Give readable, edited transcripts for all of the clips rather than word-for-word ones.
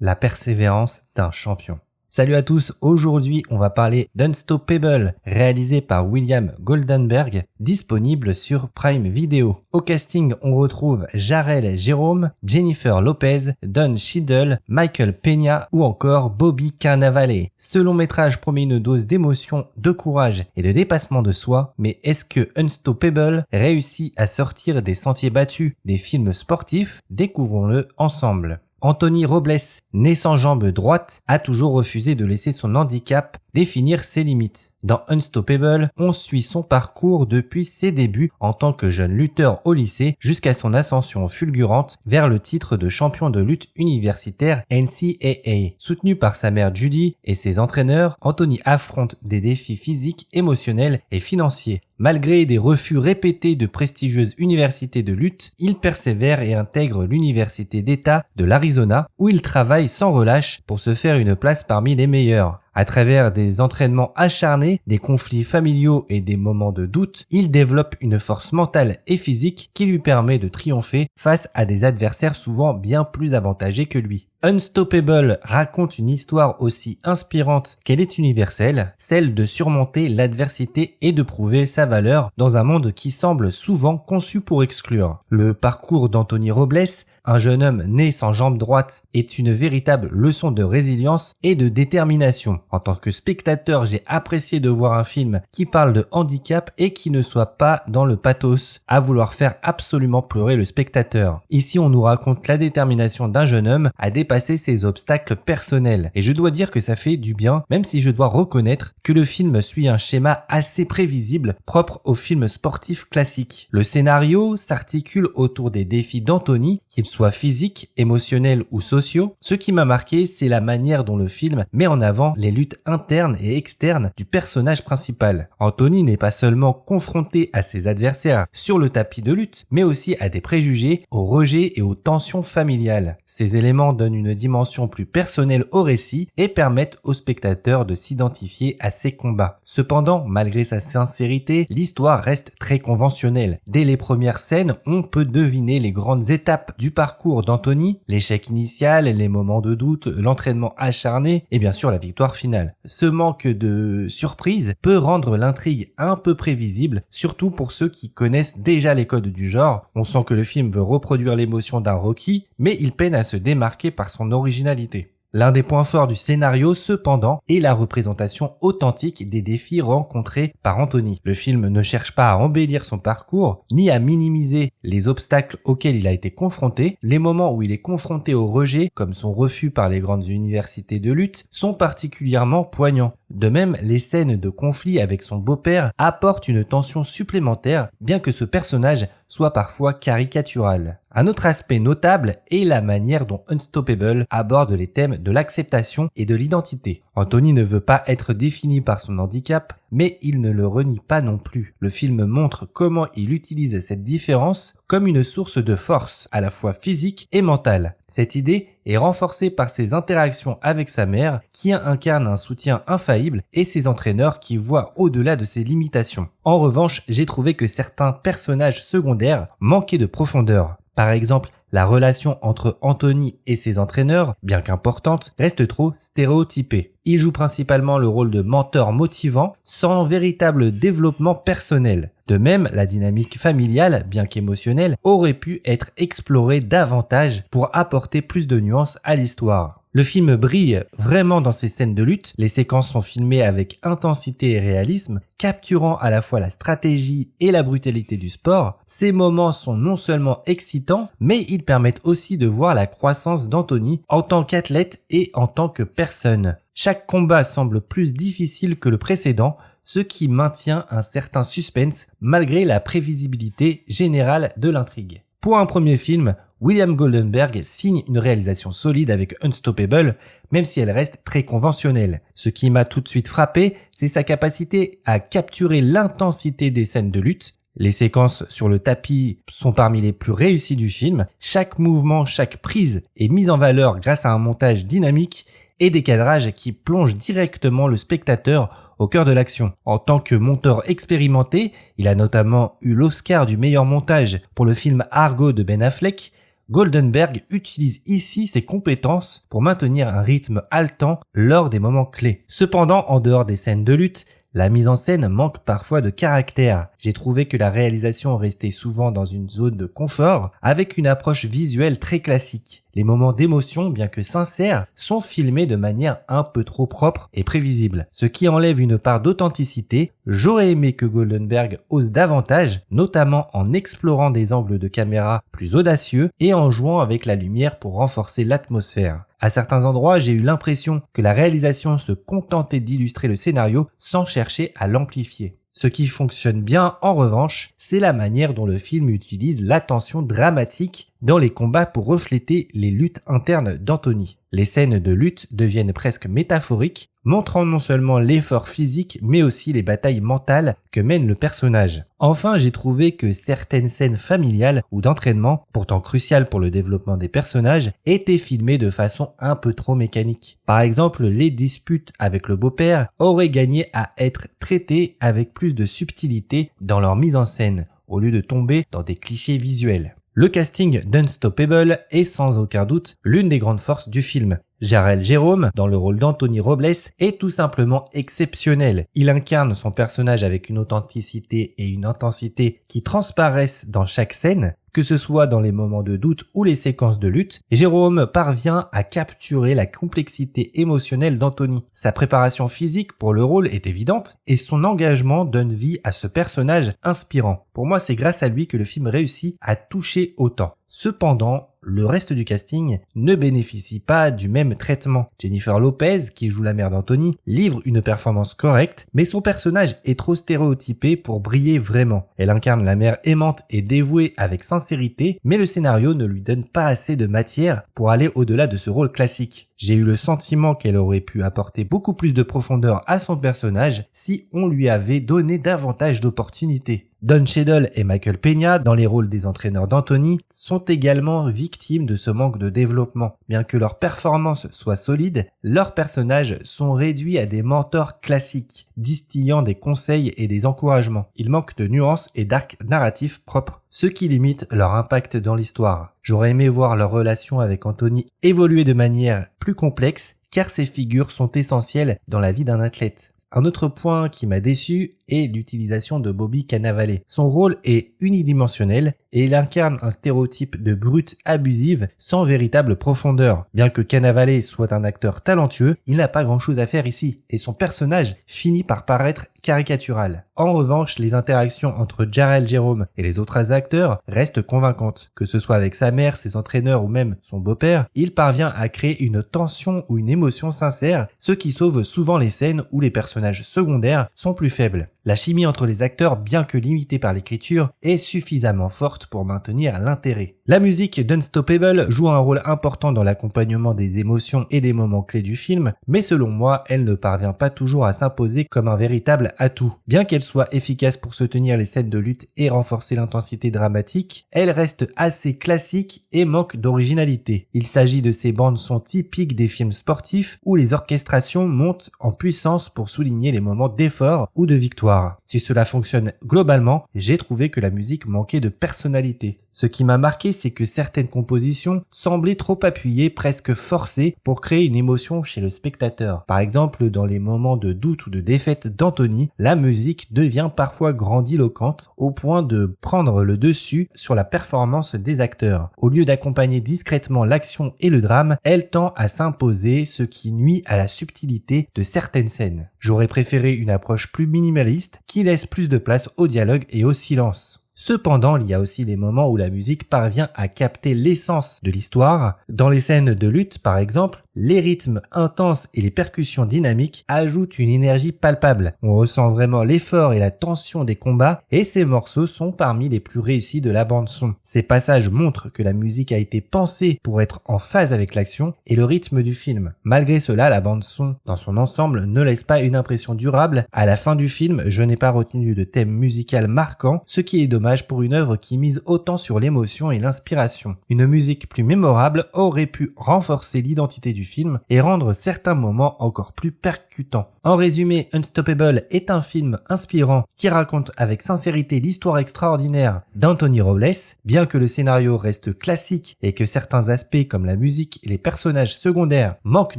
La persévérance d'un champion. Salut à tous, aujourd'hui on va parler d'Unstoppable, réalisé par William Goldenberg, disponible sur Prime Video. Au casting on retrouve Jarell Jerome, Jennifer Lopez, Don Cheadle, Michael Peña ou encore Bobby Cannavale. Ce long métrage promet une dose d'émotion, de courage et de dépassement de soi, mais est-ce que Unstoppable réussit à sortir des sentiers battus des films sportifs? Découvrons-le ensemble. Anthony Robles, né sans jambe droite, a toujours refusé de laisser son handicap définir ses limites. Dans Unstoppable, on suit son parcours depuis ses débuts en tant que jeune lutteur au lycée jusqu'à son ascension fulgurante vers le titre de champion de lutte universitaire NCAA. Soutenu par sa mère Judy et ses entraîneurs, Anthony affronte des défis physiques, émotionnels et financiers. Malgré des refus répétés de prestigieuses universités de lutte, il persévère et intègre l'université d'État de l'Arizona où il travaille sans relâche pour se faire une place parmi les meilleurs. À travers des entraînements acharnés, des conflits familiaux et des moments de doute, il développe une force mentale et physique qui lui permet de triompher face à des adversaires souvent bien plus avantagés que lui. Unstoppable raconte une histoire aussi inspirante qu'elle est universelle, celle de surmonter l'adversité et de prouver sa valeur dans un monde qui semble souvent conçu pour exclure. Le parcours d'Anthony Robles, un jeune homme né sans jambe droite, est une véritable leçon de résilience et de détermination. En tant que spectateur, j'ai apprécié de voir un film qui parle de handicap et qui ne soit pas dans le pathos, à vouloir faire absolument pleurer le spectateur. Ici, on nous raconte la détermination d'un jeune homme à dépasser ses obstacles personnels. Et je dois dire que ça fait du bien, même si je dois reconnaître que le film suit un schéma assez prévisible, propre aux films sportifs classiques. Le scénario s'articule autour des défis d'Anthony, qu'ils soient physiques, émotionnels ou sociaux. Ce qui m'a marqué, c'est la manière dont le film met en avant les luttes internes et externes du personnage principal. Anthony n'est pas seulement confronté à ses adversaires sur le tapis de lutte, mais aussi à des préjugés, au rejet et aux tensions familiales. Ces éléments donnent une dimension plus personnelle au récit et permettent au spectateur de s'identifier à ses combats. Cependant, malgré sa sincérité, l'histoire reste très conventionnelle. Dès les premières scènes, on peut deviner les grandes étapes du parcours d'Anthony, l'échec initial, les moments de doute, l'entraînement acharné et bien sûr la victoire finale. Ce manque de surprise peut rendre l'intrigue un peu prévisible, surtout pour ceux qui connaissent déjà les codes du genre. On sent que le film veut reproduire l'émotion d'un Rocky, mais il peine à se démarquer par son originalité. L'un des points forts du scénario, cependant, est la représentation authentique des défis rencontrés par Anthony. Le film ne cherche pas à embellir son parcours, ni à minimiser les obstacles auxquels il a été confronté. Les moments où il est confronté au rejet, comme son refus par les grandes universités de lutte, sont particulièrement poignants. De même, les scènes de conflit avec son beau-père apportent une tension supplémentaire, bien que ce personnage soit parfois caricatural. Un autre aspect notable est la manière dont Unstoppable aborde les thèmes de l'acceptation et de l'identité. Anthony ne veut pas être défini par son handicap, mais il ne le renie pas non plus. Le film montre comment il utilise cette différence comme une source de force, à la fois physique et mentale. Cette idée est renforcée par ses interactions avec sa mère, qui incarne un soutien infaillible, et ses entraîneurs qui voient au-delà de ses limitations. En revanche, j'ai trouvé que certains personnages secondaires manquaient de profondeur. Par exemple, la relation entre Anthony et ses entraîneurs, bien qu'importante, reste trop stéréotypée. Il joue principalement le rôle de mentor motivant, sans véritable développement personnel. De même, la dynamique familiale, bien qu'émotionnelle, aurait pu être explorée davantage pour apporter plus de nuances à l'histoire. Le film brille vraiment dans ses scènes de lutte, les séquences sont filmées avec intensité et réalisme, capturant à la fois la stratégie et la brutalité du sport. Ces moments sont non seulement excitants, mais ils permettent aussi de voir la croissance d'Anthony en tant qu'athlète et en tant que personne. Chaque combat semble plus difficile que le précédent, ce qui maintient un certain suspense malgré la prévisibilité générale de l'intrigue. Pour un premier film, William Goldenberg signe une réalisation solide avec Unstoppable, même si elle reste très conventionnelle. Ce qui m'a tout de suite frappé, c'est sa capacité à capturer l'intensité des scènes de lutte. Les séquences sur le tapis sont parmi les plus réussies du film. Chaque mouvement, chaque prise est mise en valeur grâce à un montage dynamique et des cadrages qui plongent directement le spectateur au cœur de l'action. En tant que monteur expérimenté, il a notamment eu l'Oscar du meilleur montage pour le film Argo de Ben Affleck. Goldenberg utilise ici ses compétences pour maintenir un rythme haletant lors des moments clés. Cependant, en dehors des scènes de lutte, la mise en scène manque parfois de caractère. J'ai trouvé que la réalisation restait souvent dans une zone de confort, avec une approche visuelle très classique. Les moments d'émotion, bien que sincères, sont filmés de manière un peu trop propre et prévisible, ce qui enlève une part d'authenticité. J'aurais aimé que Goldenberg ose davantage, notamment en explorant des angles de caméra plus audacieux et en jouant avec la lumière pour renforcer l'atmosphère. À certains endroits, j'ai eu l'impression que la réalisation se contentait d'illustrer le scénario sans chercher à l'amplifier. Ce qui fonctionne bien, en revanche, c'est la manière dont le film utilise la tension dramatique dans les combats pour refléter les luttes internes d'Anthony. Les scènes de lutte deviennent presque métaphoriques, montrant non seulement l'effort physique, mais aussi les batailles mentales que mène le personnage. Enfin, j'ai trouvé que certaines scènes familiales ou d'entraînement, pourtant cruciales pour le développement des personnages, étaient filmées de façon un peu trop mécanique. Par exemple, les disputes avec le beau-père auraient gagné à être traitées avec plus de subtilité dans leur mise en scène, au lieu de tomber dans des clichés visuels. Le casting d'Unstoppable est sans aucun doute l'une des grandes forces du film. Jharrel Jerome, dans le rôle d'Anthony Robles, est tout simplement exceptionnel. Il incarne son personnage avec une authenticité et une intensité qui transparaissent dans chaque scène. Que ce soit dans les moments de doute ou les séquences de lutte, Jérôme parvient à capturer la complexité émotionnelle d'Anthony. Sa préparation physique pour le rôle est évidente et son engagement donne vie à ce personnage inspirant. Pour moi, c'est grâce à lui que le film réussit à toucher autant. Cependant, le reste du casting ne bénéficie pas du même traitement. Jennifer Lopez, qui joue la mère d'Anthony, livre une performance correcte, mais son personnage est trop stéréotypé pour briller vraiment. Elle incarne la mère aimante et dévouée avec sincérité, mais le scénario ne lui donne pas assez de matière pour aller au-delà de ce rôle classique. J'ai eu le sentiment qu'elle aurait pu apporter beaucoup plus de profondeur à son personnage si on lui avait donné davantage d'opportunités. Don Cheadle et Michael Peña, dans les rôles des entraîneurs d'Anthony, sont également victimes de ce manque de développement. Bien que leurs performances soient solides, leurs personnages sont réduits à des mentors classiques, distillant des conseils et des encouragements. Il manque de nuances et d'arcs narratifs propres, ce qui limite leur impact dans l'histoire. J'aurais aimé voir leur relation avec Anthony évoluer de manière plus complexe, car ces figures sont essentielles dans la vie d'un athlète. Un autre point qui m'a déçu est l'utilisation de Bobby Cannavale. Son rôle est unidimensionnel et il incarne un stéréotype de brute abusive sans véritable profondeur. Bien que Cannavale soit un acteur talentueux, il n'a pas grand chose à faire ici et son personnage finit par paraître caricatural. En revanche, les interactions entre Jharrel Jerome et les autres acteurs restent convaincantes. Que ce soit avec sa mère, ses entraîneurs ou même son beau-père, il parvient à créer une tension ou une émotion sincère, ce qui sauve souvent les scènes où les personnages secondaires sont plus faibles. La chimie entre les acteurs, bien que limitée par l'écriture, est suffisamment forte pour maintenir l'intérêt. La musique d'Unstoppable joue un rôle important dans l'accompagnement des émotions et des moments clés du film, mais selon moi, elle ne parvient pas toujours à s'imposer comme un véritable atout. Bien qu'elle soit efficace pour soutenir les scènes de lutte et renforcer l'intensité dramatique, elle reste assez classique et manque d'originalité. Il s'agit de ces bandes-son typiques des films sportifs où les orchestrations montent en puissance pour souligner les moments d'effort ou de victoire. Si cela fonctionne globalement, j'ai trouvé que la musique manquait de personnalité. Ce qui m'a marqué, c'est que certaines compositions semblaient trop appuyées, presque forcées, pour créer une émotion chez le spectateur. Par exemple, dans les moments de doute ou de défaite d'Anthony, la musique devient parfois grandiloquente, au point de prendre le dessus sur la performance des acteurs. Au lieu d'accompagner discrètement l'action et le drame, elle tend à s'imposer, ce qui nuit à la subtilité de certaines scènes. J'aurais préféré une approche plus minimaliste, qui laisse plus de place au dialogue et au silence. Cependant, il y a aussi des moments où la musique parvient à capter l'essence de l'histoire. Dans les scènes de lutte, par exemple, les rythmes intenses et les percussions dynamiques ajoutent une énergie palpable. On ressent vraiment l'effort et la tension des combats et ces morceaux sont parmi les plus réussis de la bande son. Ces passages montrent que la musique a été pensée pour être en phase avec l'action et le rythme du film. Malgré cela, la bande son dans son ensemble ne laisse pas une impression durable. À la fin du film, je n'ai pas retenu de thème musical marquant, ce qui est dommage dommage pour une œuvre qui mise autant sur l'émotion et l'inspiration. Une musique plus mémorable aurait pu renforcer l'identité du film et rendre certains moments encore plus percutants. En résumé, Unstoppable est un film inspirant qui raconte avec sincérité l'histoire extraordinaire d'Anthony Rowles. Bien que le scénario reste classique et que certains aspects comme la musique et les personnages secondaires manquent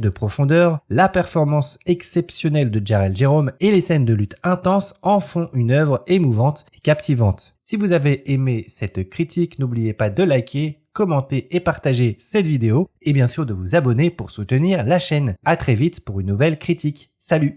de profondeur, la performance exceptionnelle de Jharrel Jerome et les scènes de lutte intenses en font une œuvre émouvante et captivante. Si vous avez aimé cette critique, n'oubliez pas de liker, commenter et partager cette vidéo et bien sûr de vous abonner pour soutenir la chaîne. À très vite pour une nouvelle critique. Salut!